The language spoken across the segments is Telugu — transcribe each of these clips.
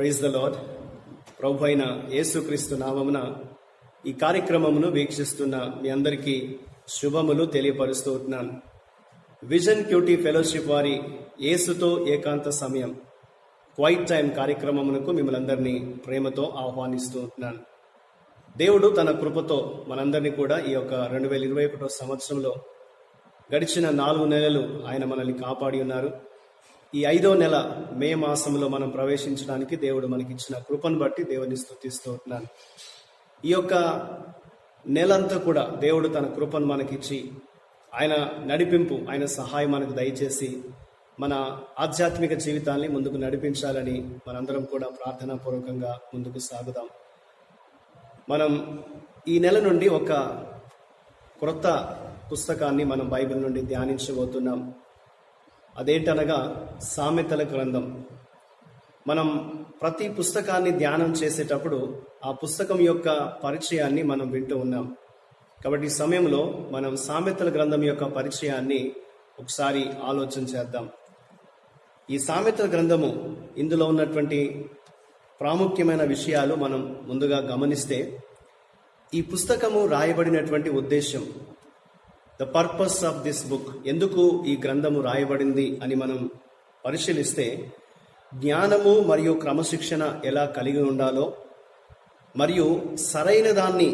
Praise the lord. ప్రభు అయిన యేసుక్రీస్తు నామమున ఈ కార్యక్రమమును వీక్షిస్తున్న మీ అందరికీ శుభములు తెలియపరుస్తూ ఉంటున్నాను. విజన్ క్యూటీ ఫెలోషిప్ వారి యేసుతో ఏకాంత సమయం క్వైట్ టైం కార్యక్రమమునకు మిమ్మల్ని అందరినీ ప్రేమతో ఆహ్వానిస్తూ ఉంటున్నాను. దేవుడు తన కృపతో మనందరినీ కూడా ఈ యొక్క 2021 సంవత్సరంలో గడిచిన 4 నెలలు ఆయన మనల్ని కాపాడి ఉన్నారు. ఈ 5వ నెల మే మాసంలో మనం ప్రవేశించడానికి దేవుడు మనకిచ్చిన కృపను బట్టి దేవుని స్తుతిస్తూ ఉంటున్నాను. ఈ యొక్క నెలంతా కూడా దేవుడు తన కృపను మనకిచ్చి ఆయన నడిపింపు, ఆయన సహాయం మనకు దయచేసి మన ఆధ్యాత్మిక జీవితాన్ని ముందుకు నడిపించాలని మనందరం కూడా ప్రార్థనాపూర్వకంగా ముందుకు సాగుదాం. మనం ఈ నెల నుండి ఒక క్రొత్త పుస్తకాన్ని మనం బైబిల్ నుండి ధ్యానించబోతున్నాం. అదేంటనగా సామెతల గ్రంథం. మనం ప్రతి పుస్తకాన్ని ధ్యానం చేసేటప్పుడు ఆ పుస్తకం యొక్క పరిచయాన్ని మనం వింటూ ఉన్నాం. కాబట్టి ఈ సమయంలో మనం సామెతల గ్రంథం యొక్క పరిచయాన్ని ఒకసారి ఆలోచన చేద్దాం. ఈ సామెతల గ్రంథము, ఇందులో ఉన్నటువంటి ప్రాముఖ్యమైన విషయాలు మనం ముందుగా గమనిస్తే, ఈ పుస్తకము రాయబడినటువంటి ఉద్దేశం, the purpose of this book, ఎందుకు ఈ గ్రంథము రాయబడింది అని మనం పరిశీలిస్తే, జ్ఞానము మరియు క్రమశిక్షణ ఎలా కలిగి ఉండాలో, మరియు సరైన దాన్ని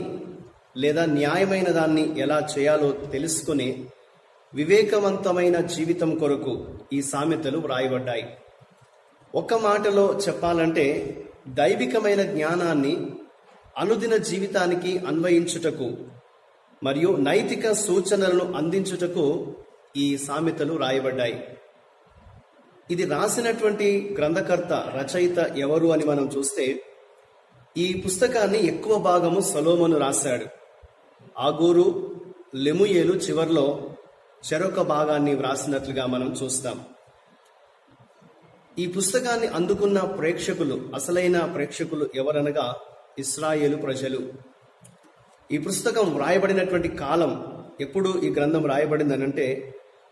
లేదా న్యాయమైన దాన్ని ఎలా చేయాలో తెలుసుకునే వివేకవంతమైన జీవితం కొరకు ఈ సామెతలు వ్రాయబడ్డాయి. ఒక్క మాటలో చెప్పాలంటే, దైవికమైన జ్ఞానాన్ని అనుదిన జీవితానికి అన్వయించుటకు మరియు నైతిక సూచనలను అందించుటకు ఈ సామెతలు రాయబడ్డాయి. ఇది రాసినటువంటి గ్రంథకర్త, రచయిత ఎవరు అని మనం చూస్తే, ఈ పుస్తకాన్ని ఎక్కువ భాగము సొలొమోను రాశాడు. ఆగూరు, లెముయేలు చివర్లో చెరొక భాగాన్ని వ్రాసినట్లుగా మనం చూస్తాం. ఈ పుస్తకాన్ని అందుకున్న ప్రేక్షకులు, అసలైన ప్రేక్షకులు ఎవరనగా ఇశ్రాయేలు ప్రజలు. ఈ పుస్తకం వ్రాయబడినటువంటి కాలం, ఎప్పుడు ఈ గ్రంథం రాయబడిందనంటే,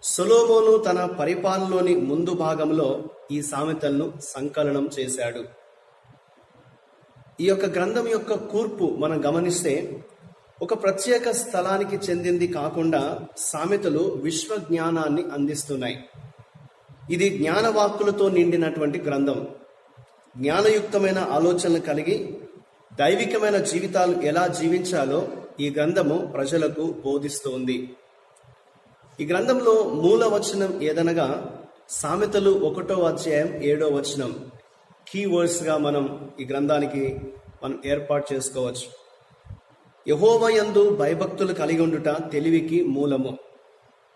సొలొమోను తన పరిపాలనలోని ముందు భాగంలో ఈ సామెతలను సంకలనం చేశాడు. ఈ యొక్క గ్రంథం యొక్క కూర్పు మనం గమనిస్తే, ఒక ప్రత్యేక స్థలానికి చెందింది కాకుండా సామెతలు విశ్వ జ్ఞానాన్ని అందిస్తున్నాయి. ఇది జ్ఞానవాక్కులతో నిండినటువంటి గ్రంథం. జ్ఞానయుక్తమైన ఆలోచనలు కలిగి దైవికమైన జీవితాలు ఎలా జీవించాలో ఈ గ్రంథము ప్రజలకు బోధిస్తుంది. ఈ గ్రంథంలో మూల వచనం ఏదనగా సామెతలు 1వ అధ్యాయం 7వ వచనం కీ వర్డ్స్గా మనం ఈ గ్రంథానికి ఏర్పాటు చేసుకోవచ్చు. యెహోవా యందు భయభక్తులు కలిగి ఉండుట తెలివికి మూలము,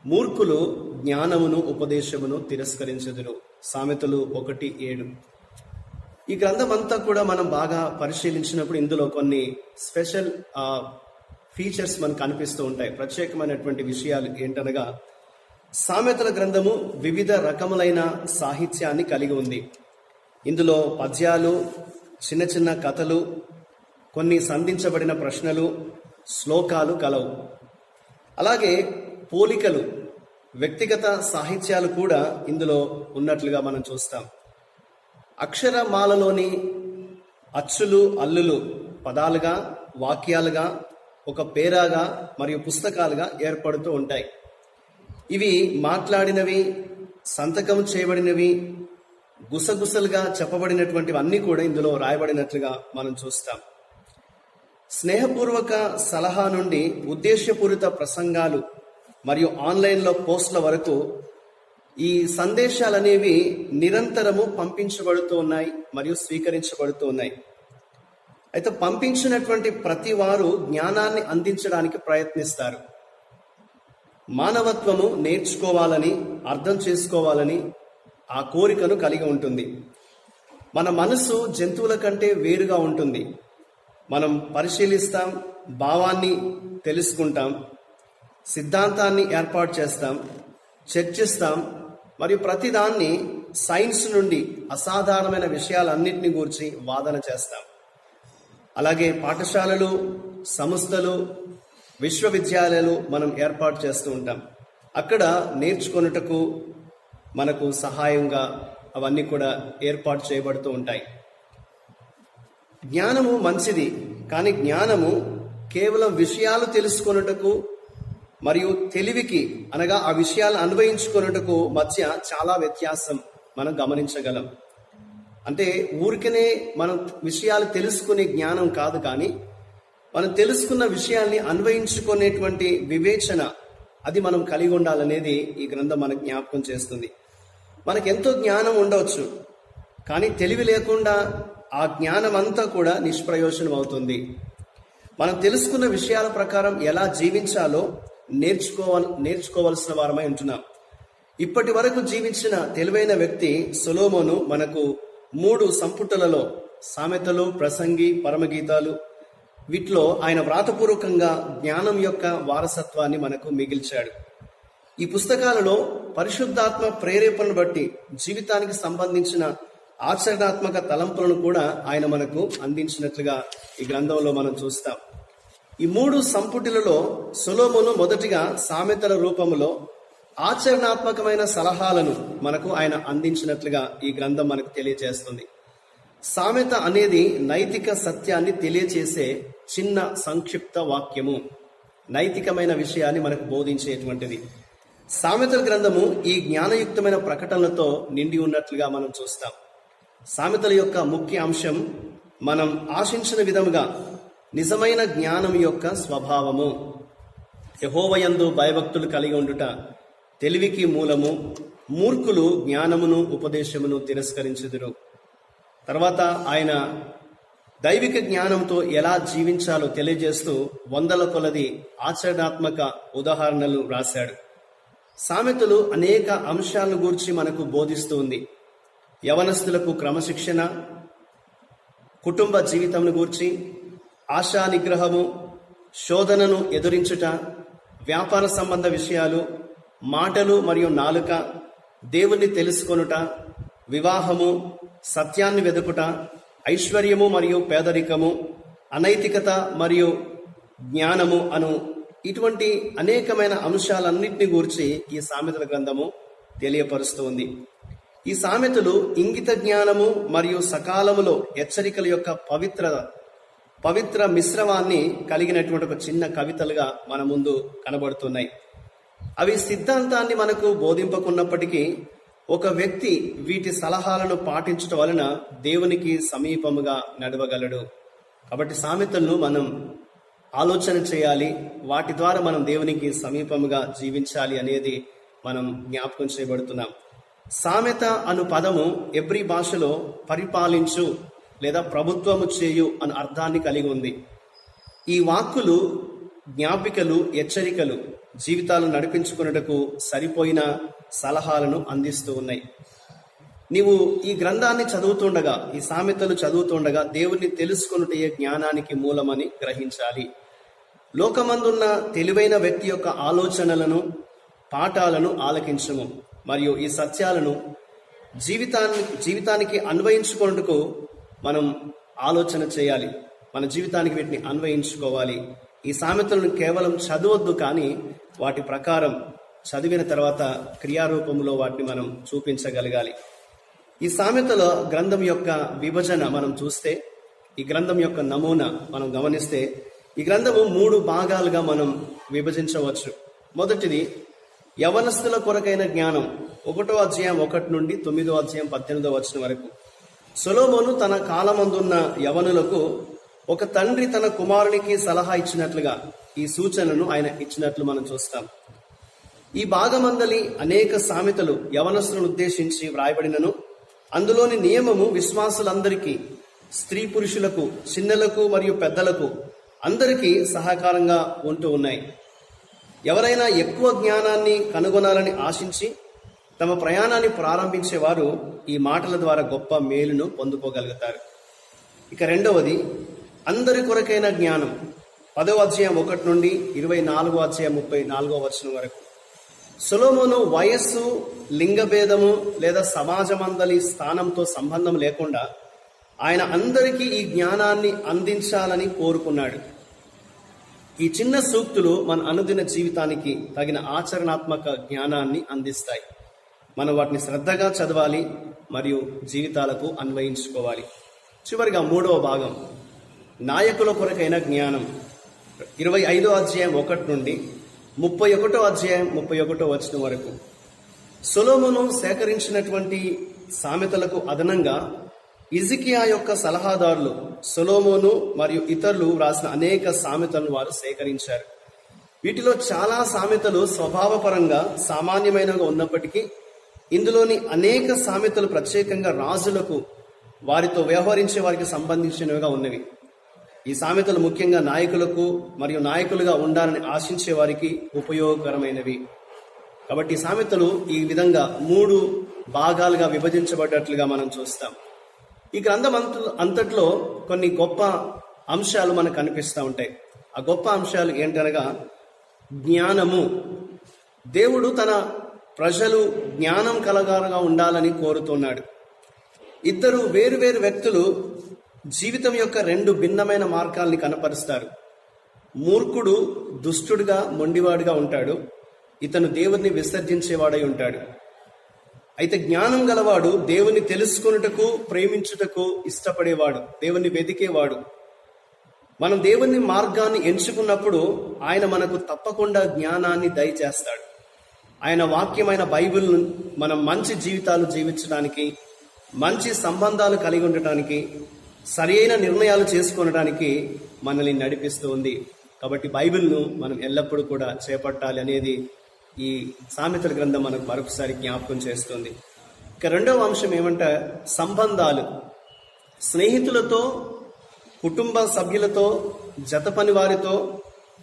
మూర్ఖులు జ్ఞానమును ఉపదేశమును తిరస్కరించెదరు. సామెతలు 1:7. ఈ గ్రంథం అంతా కూడా మనం బాగా పరిశీలించినప్పుడు ఇందులో కొన్ని స్పెషల్ ఫీచర్స్ మనకు కనిపిస్తూ ఉంటాయి. ప్రత్యేకమైనటువంటి విషయాలు ఏంటనగా, సామెతల గ్రంథము వివిధ రకములైన సాహిత్యాన్ని కలిగి ఉంది. ఇందులో పద్యాలు, చిన్న చిన్న కథలు, కొన్ని సంధించబడిన ప్రశ్నలు, శ్లోకాలు కలవు. అలాగే పోలికలు, వ్యక్తిగత సాహిత్యాలు కూడా ఇందులో ఉన్నట్లుగా మనం చూస్తాం. అక్షరమాలలోని అచ్చులు, అల్లులు పదాలుగా, వాక్యాలుగా, ఒక పేరాగా మరియు పుస్తకాలుగా ఏర్పడుతూ ఉంటాయి. ఇవి మాట్లాడినవి, సంతకం చేయబడినవి, గుసగుసలుగా చెప్పబడినటువంటివన్నీ కూడా ఇందులో రాయబడినట్లుగా మనం చూస్తాం. స్నేహపూర్వక సలహా నుండి ఉద్దేశపూరిత ప్రసంగాలు మరియు ఆన్లైన్లో పోస్టుల వరకు ఈ సందేశాలనేవి నిరంతరము పంపించబడుతూ ఉన్నాయి మరియు స్వీకరించబడుతూ ఉన్నాయి. అయితే పంపించినటువంటి ప్రతి వారు జ్ఞానాన్ని అందించడానికి ప్రయత్నిస్తారు. మానవత్వము నేర్చుకోవాలని, అర్థం చేసుకోవాలని ఆ కోరికను కలిగి ఉంటుంది. మన మనసు జంతువుల కంటే వేరుగా ఉంటుంది. మనం పరిశీలిస్తాం, భావాన్ని తెలుసుకుంటాం, సిద్ధాంతాన్ని ఏర్పాటు చేస్తాం, చర్చిస్తాం మరియు ప్రతిదాన్ని సైన్స్ నుండి అసాధారణమైన విషయాలన్నింటినీ గురించి వాదన చేస్తాం. అలాగే పాఠశాలలు, సంస్థలు, విశ్వవిద్యాలయాలు మనం ఏర్పాటు చేస్తూ ఉంటాం. అక్కడ నేర్చుకొనుటకు మనకు సహాయంగా అవన్నీ కూడా ఏర్పాటు చేయబడుతూ ఉంటాయి. జ్ఞానము మంచిది, కానీ జ్ఞానము కేవలం విషయాలు తెలుసుకొనుటకు మరియు తెలివికి అనగా ఆ విషయాలు అన్వయించుకొనుటకు మధ్య చాలా వ్యత్యాసం మనం గమనించగలం. అంటే ఊరికనే మనం విషయాలు తెలుసుకునే జ్ఞానం కాదు, కానీ మనం తెలుసుకున్న విషయాల్ని అన్వయించుకునేటువంటి వివేచన అది మనం కలిగి ఉండాలనేది ఈ గ్రంథం మనకు జ్ఞాపకం చేస్తుంది. మనకెంతో జ్ఞానం ఉండవచ్చు, కానీ తెలివి లేకుండా ఆ జ్ఞానం అంతా కూడా నిష్ప్రయోజనం అవుతుంది. మనం తెలుసుకున్న విషయాల ప్రకారం ఎలా జీవించాలో నేర్చుకోవలసిన వారమై ఉంటున్నాం. ఇప్పటి వరకు జీవించిన తెలివైన వ్యక్తి సొలొమోను మనకు 3 సంపుటలలో సామెతలు, ప్రసంగి, పరమగీతాలు వీటిలో ఆయన వ్రాతపూర్వకంగా జ్ఞానం యొక్క వారసత్వాన్ని మనకు మిగిల్చాడు. ఈ పుస్తకాలలో పరిశుద్ధాత్మ ప్రేరేపణను బట్టి జీవితానికి సంబంధించిన ఆచరణాత్మక తలంపులను కూడా ఆయన మనకు అందించినట్లుగా ఈ గ్రంథంలో మనం చూస్తాం. ఈ 3 సంపుటిలలో సొలొమోను మొదటిగా సామెతల రూపంలో ఆచరణాత్మకమైన సలహాలను మనకు ఆయన అందించినట్లుగా ఈ గ్రంథం మనకు తెలియజేస్తుంది. సామెత అనేది నైతిక సత్యాన్ని తెలియచేసే చిన్న సంక్షిప్త వాక్యము, నైతికమైన విషయాన్ని మనకు బోధించేటువంటిది. సామెతల గ్రంథము ఈ జ్ఞానయుక్తమైన ప్రకటనలతో నిండి ఉన్నట్లుగా మనం చూస్తాం. సామెతల యొక్క ముఖ్య అంశం మనం ఆశించిన విధముగా నిజమైన జ్ఞానం యొక్క స్వభావము. యెహోవాయందు భయభక్తులు కలిగి ఉండుట తెలివికి మూలము, మూర్ఖులు జ్ఞానమును ఉపదేశమును తిరస్కరించుదురు. తర్వాత ఆయన దైవిక జ్ఞానంతో ఎలా జీవించాలో తెలియజేస్తూ 100 కొలది ఆచరణాత్మక ఉదాహరణలు రాశాడు. సామెతలు అనేక అంశాలను గూర్చి మనకు బోధిస్తూ ఉంది. యవనస్తులకు క్రమశిక్షణ, కుటుంబ జీవితంను గూర్చి, ఆశా నిగ్రహము, శోధనను ఎదురించుట, వ్యాపార సంబంధ విషయాలు, మాటలు మరియు నాలుక, దేవుణ్ణి తెలుసుకొనుట, వివాహము, సత్యాన్ని వెదుకుట, ఐశ్వర్యము మరియు పేదరికము, అనైతికత మరియు జ్ఞానము అను ఇటువంటి అనేకమైన అంశాలన్నింటినీ గూర్చి ఈ సామెతల గ్రంథము తెలియపరుస్తూ ఉంది. ఈ సామెతలు ఇంగిత జ్ఞానము మరియు సకాలములో హెచ్చరికల యొక్క పవిత్ర మిశ్రమాన్ని కలిగినటువంటి ఒక చిన్న కవితలుగా మన ముందు కనబడుతున్నాయి. అవి సిద్ధాంతాన్ని మనకు బోధింపకున్నప్పటికీ ఒక వ్యక్తి వీటి సలహాలను పాటించడం వలన దేవునికి సమీపముగా నడవగలడు. కాబట్టి సామెతలను మనం ఆలోచన చేయాలి, వాటి ద్వారా మనం దేవునికి సమీపముగా జీవించాలి అనేది మనం జ్ఞాపకం చేయబడుతున్నాం. సామెత అను పదము ఎబ్రీ భాషలో పరిపాలించు లేదా ప్రభుత్వము చేయు అను అర్థాన్ని కలిగి ఉంది. ఈ వాక్కులు జ్ఞాపికలు, హెచ్చరికలు, జీవితాలను నడిపించుకున్నటకు సరిపోయిన సలహాలను అందిస్తూ ఉన్నాయి. నీవు ఈ గ్రంథాన్ని చదువుతుండగా, ఈ సామెతలు చదువుతుండగా దేవుణ్ణి తెలుసుకొనుటయే జ్ఞానానికి మూలమని గ్రహించాలి. లోకమందున్న తెలివైన వ్యక్తి యొక్క ఆలోచనలను, పాఠాలను ఆలకించము మరియు ఈ సత్యాలను జీవితానికి అన్వయించుకున్నట్టుకు మనం ఆలోచన చేయాలి. మన జీవితానికి వీటిని అన్వయించుకోవాలి. ఈ సామెతలను కేవలం చదవద్దు, కానీ వాటి ప్రకారం చదివిన తర్వాత క్రియారూపంలో వాటిని మనం చూపించగలగాలి. ఈ సామెతల గ్రంథం యొక్క విభజన మనం చూస్తే, ఈ గ్రంథం యొక్క నమూనా మనం గమనిస్తే, ఈ గ్రంథము 3 భాగాలుగా మనం విభజించవచ్చు. మొదటిది యవనస్తుల కొరకైన జ్ఞానం, 1వ అధ్యాయం 1 నుండి 9వ అధ్యాయం 18వ వచనం వరకు. సొలొమోను తన కాలమందున్న యవనులకు ఒక తండ్రి తన కుమారునికి సలహా ఇచ్చినట్లుగా ఈ సూచనను ఆయన ఇచ్చినట్లు మనం చూస్తాం. ఈ భాగమందలి అనేక సామెతలు యవనస్తులను ఉద్దేశించి వ్రాయబడినను అందులోని నియమము విశ్వాసులందరికీ, స్త్రీ పురుషులకు, చిన్నలకు మరియు పెద్దలకు అందరికీ సహకారంగా ఉంటూ ఉన్నాయి. ఎవరైనా ఎక్కువ జ్ఞానాన్ని కనుగొనాలని ఆశించి తమ ప్రయాణాన్ని ప్రారంభించేవారు ఈ మాటల ద్వారా గొప్ప మేలును పొందుకోగలుగుతారు. ఇక రెండవది అందరి కొరకైన జ్ఞానం, 10వ అధ్యాయం 1 నుండి 24వ అధ్యాయం 34వ వచనం వరకు. సొలొమోను వయస్సు, లింగభేదము లేదా సమాజమందలి స్థానంతో సంబంధం లేకుండా ఆయన అందరికీ ఈ జ్ఞానాన్ని అందించాలని కోరుకున్నాడు. ఈ చిన్న సూక్తులు మన అనుదిన జీవితానికి తగిన ఆచరణాత్మక జ్ఞానాన్ని అందిస్తాయి. మనం వాటిని శ్రద్ధగా చదవాలి మరియు జీవితాలకు అన్వయించుకోవాలి. చివరిగా 3వ భాగం నాయకుల కొరకైన జ్ఞానం 25వ అధ్యాయం 1 నుండి 31వ అధ్యాయం 31వ వచనం వరకు. సొలొమోను సేకరించినటువంటి సామెతలకు అదనంగా హిజ్కియా యొక్క సలహాదారులు సొలొమోను మరియు ఇతరులు వ్రాసిన అనేక సామెతలను వారు సేకరించారు. వీటిలో చాలా సామెతలు స్వభావపరంగా సామాన్యమైనవిగా ఉన్నప్పటికీ ఇందులోని అనేక సామెతలు ప్రత్యేకంగా రాజులకు, వారితో వ్యవహరించే వారికి సంబంధించినవిగా ఉన్నవి. ఈ సామెతలు ముఖ్యంగా నాయకులకు మరియు నాయకులుగా ఉండాలని ఆశించే వారికి ఉపయోగకరమైనవి. కాబట్టి ఈ సామెతలు ఈ విధంగా 3 భాగాలుగా విభజించబడ్డట్లుగా మనం చూస్తాం. ఈ గ్రంథం అంతట్లో కొన్ని గొప్ప అంశాలు మనకు కనిపిస్తూ ఉంటాయి. ఆ గొప్ప అంశాలు ఏంటనగా జ్ఞానము. దేవుడు తన ప్రజలు జ్ఞానం కలగారుగా ఉండాలని కోరుతున్నాడు. ఇద్దరు వేరువేరు వ్యక్తులు జీవితం యొక్క 2 భిన్నమైన మార్గాల్ని కనపరుస్తారు. మూర్ఖుడు దుష్టుడుగా, మొండివాడుగా ఉంటాడు. ఇతను దేవుణ్ణి విసర్జించేవాడై ఉంటాడు. అయితే జ్ఞానం గలవాడు దేవుని తెలుసుకొనుటకు, ప్రేమించుటకు ఇష్టపడేవాడు, దేవుణ్ణి వెతికేవాడు. మనం దేవుని మార్గాన్ని ఎంచుకున్నప్పుడు ఆయన మనకు తప్పకుండా జ్ఞానాన్ని దయచేస్తాడు. ఆయన వాక్యమైన బైబిల్ను మనం మంచి జీవితాలు జీవించడానికి, మంచి సంబంధాలు కలిగి ఉండటానికి, సరైన నిర్ణయాలు చేసుకొనడానికి మనల్ని నడిపిస్తూ ఉంది. కాబట్టి బైబిల్ను మనం ఎల్లప్పుడూ కూడా చేపట్టాలి అనేది ఈ సామెతల గ్రంథం మనకు మరొకసారి జ్ఞాపకం చేస్తుంది. ఇక 2వ అంశం ఏమంటే సంబంధాలు. స్నేహితులతో, కుటుంబ సభ్యులతో, జత పని వారితో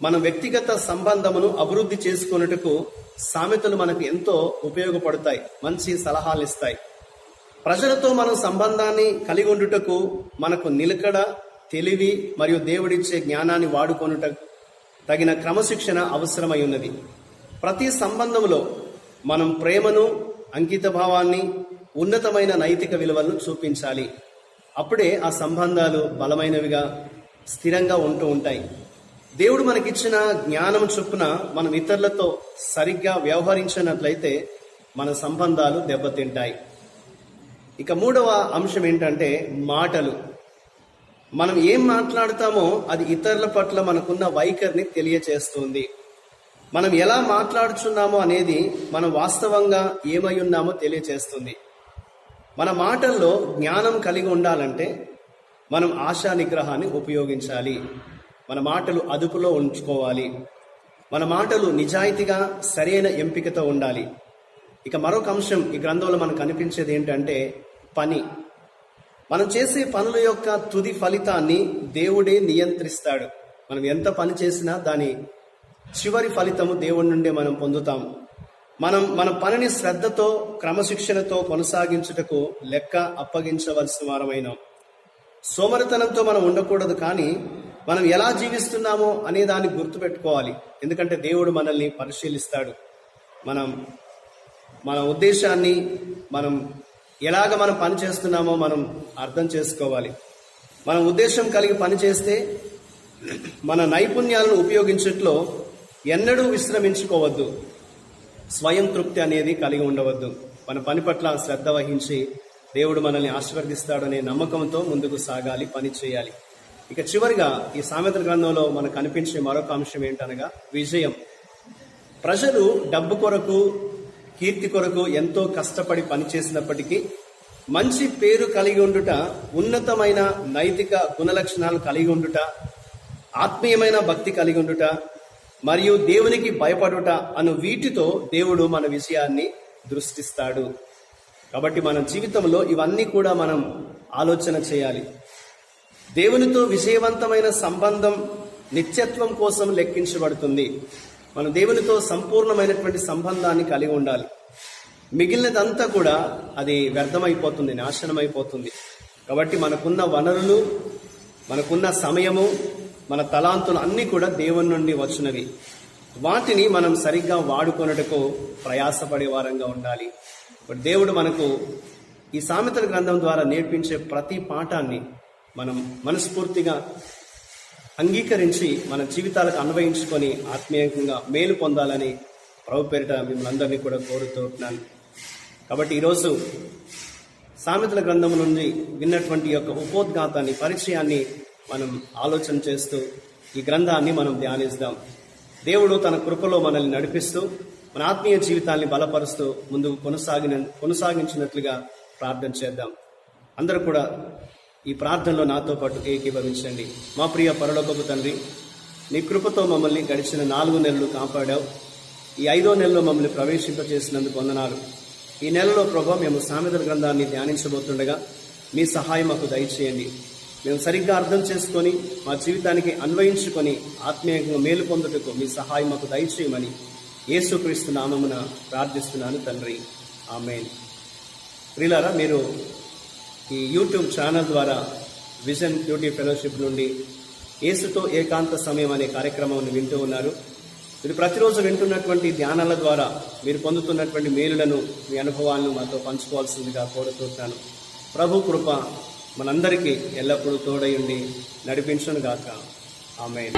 మన వ్యక్తిగత సంబంధమును అభివృద్ధి చేసుకున్నట్టుకు సామెతలు మనకు ఎంతో ఉపయోగపడతాయి, మంచి సలహాలు ఇస్తాయి. ప్రజలతో మనం సంబంధాన్ని కలిగి ఉండుటకు మనకు నిలకడ, తెలివి మరియు దేవుడిచ్చే జ్ఞానాన్ని వాడుకొనుటకు తగిన క్రమశిక్షణ అవసరమై ఉన్నది. ప్రతి సంబంధంలో మనం ప్రేమను, అంకిత భావాన్ని, ఉన్నతమైన నైతిక విలువలను చూపించాలి. అప్పుడే ఆ సంబంధాలు బలమైనవిగా, స్థిరంగా ఉంటూ ఉంటాయి. దేవుడు మనకిచ్చిన జ్ఞానం చొప్పున మనం ఇతరులతో సరిగ్గా వ్యవహరించినట్లయితే మన సంబంధాలు దెబ్బతింటాయి. ఇక 3వ అంశం ఏంటంటే మాటలు. మనం ఏం మాట్లాడతామో అది ఇతరుల పట్ల మనకున్న వైఖరిని తెలియచేస్తుంది. మనం ఎలా మాట్లాడుచున్నామో అనేది మనం వాస్తవంగా ఏమై ఉన్నామో తెలియచేస్తుంది. మన మాటల్లో జ్ఞానం కలిగి ఉండాలంటే మనం ఆశా నిగ్రహాన్ని ఉపయోగించాలి. మన మాటలు అదుపులో ఉంచుకోవాలి. మన మాటలు నిజాయితీగా, సరైన ఎంపికతో ఉండాలి. ఇక మరొక అంశం ఈ గ్రంథంలో మనకు కనిపించేది ఏంటంటే పని. మనం చేసే పనుల యొక్క తుది ఫలితాన్ని దేవుడే నియంత్రిస్తాడు. మనం ఎంత పని చేసినా దాని చివరి ఫలితము దేవుడి నుండే మనం పొందుతాం. మన పనిని శ్రద్ధతో, క్రమశిక్షణతో కొనసాగించుటకు లెక్క అప్పగించవలసిన వారమైనాం. సోమరితనంతో మనం ఉండకూడదు, కానీ మనం ఎలా జీవిస్తున్నామో అనే దాన్ని గుర్తుపెట్టుకోవాలి. ఎందుకంటే దేవుడు మనల్ని పరిశీలిస్తాడు. మన ఉద్దేశాన్ని, మనం ఎలాగ మనం పని చేస్తున్నామో మనం అర్థం చేసుకోవాలి. మనం ఉద్దేశం కలిగి పని చేస్తే మన నైపుణ్యాలను ఉపయోగించట్లో ఎన్నడూ విశ్రమించుకోవద్దు. స్వయం తృప్తి అనేది కలిగి ఉండవద్దు. మన పని పట్ల శ్రద్ధ వహించి దేవుడు మనల్ని ఆశీర్వదిస్తాడనే నమ్మకంతో ముందుకు సాగాలి, పని చేయాలి. ఇక చివరిగా ఈ సామెతల గ్రంథంలో మనకు కనిపించే మరొక అంశం ఏంటనగా విజయం. ప్రజలు డబ్బు కొరకు, కీర్తి కొరకు ఎంతో కష్టపడి పనిచేసినప్పటికీ మంచి పేరు కలిగి ఉండుట, ఉన్నతమైన నైతిక గుణలక్షణాలు కలిగి ఉండుట, ఆత్మీయమైన భక్తి కలిగి ఉండుట మరియు దేవునికి భయపడుట అను వీటితో దేవుడు మన విజయాన్ని దృష్టిస్తాడు. కాబట్టి మన జీవితంలో ఇవన్నీ కూడా మనం ఆలోచన చేయాలి. దేవునితో విజయవంతమైన సంబంధం నిత్యత్వం కోసం లెక్కించబడుతుంది. మనం దేవునితో సంపూర్ణమైనటువంటి సంబంధాన్ని కలిగి ఉండాలి. మిగిలినదంతా కూడా అది వ్యర్థమైపోతుంది, నాశనమైపోతుంది. కాబట్టి మనకున్న వనరులు, మనకున్న సమయము, మన తలాంతులు అన్నీ కూడా దేవుని నుండి వచ్చినవి. వాటిని మనం సరిగ్గా వాడుకొనుటకు ప్రయాసపడే వారంగా ఉండాలి. దేవుడు మనకు ఈ సామెతల గ్రంథం ద్వారా నేర్పించే ప్రతి పాఠాన్ని మనం మనస్ఫూర్తిగా అంగీకరించి మన జీవితాలకు అన్వయించుకొని ఆత్మీయంగా మేలు పొందాలని ప్రభు పేరిట మిమ్మల్ని అందరినీ కూడా కోరుతున్నాను. కాబట్టి ఈరోజు సామెతల గ్రంథం నుండి విన్నటువంటి యొక్క ఉపోద్ఘాతాన్ని, పరిచయాన్ని మనం ఆలోచన చేస్తూ ఈ గ్రంథాన్ని మనం ధ్యానిస్తాం. దేవుడు తన కృపలో మనల్ని నడిపిస్తూ మన ఆత్మీయ జీవితాన్ని బలపరుస్తూ ముందుకు కొనసాగించినట్లుగా ప్రార్థన చేద్దాం. అందరూ కూడా ఈ ప్రార్థనలో నాతో పాటు ఏకీభవించండి. మా ప్రియ పరలోకపు తండ్రి, నీ కృపతో మమ్మల్ని గడిచిన 4 నెలలు కాపాడావు. ఈ 5వ నెలలో మమ్మల్ని ప్రవేశింపచేసినందుకు వందనాలు. ఈ నెలలో ప్రభా మేము సామెతల గ్రంథాన్ని ధ్యానించబోతుండగా మీ సహాయం మాకు దయచేయండి. మేము సరిగ్గా అర్థం చేసుకొని మా జీవితానికి అన్వయించుకొని ఆత్మీయంగా మేలు పొందుటకు మీ సహాయం మాకు దయచేయమని యేసుక్రీస్తు నామమున ప్రార్థిస్తున్నాను తండ్రి, ఆమేన్. ప్రియులారా, మీరు ఈ యూట్యూబ్ ఛానల్ ద్వారా విజన్ క్యూటీ ఫెలోషిప్ నుండి యేసుతో ఏకాంత సమయం అనే కార్యక్రమాన్ని వింటూ ఉన్నారు. మీరు ప్రతిరోజు వింటున్నటువంటి ధ్యానాల ద్వారా మీరు పొందుతున్నటువంటి మేలులను, మీ అనుభవాలను మాతో పంచుకోవాల్సిందిగా కోరుతున్నాను. ప్రభు కృప మనందరికీ ఎల్లప్పుడూ తోడై ఉండి నడిపించును గాక. ఆమేన్.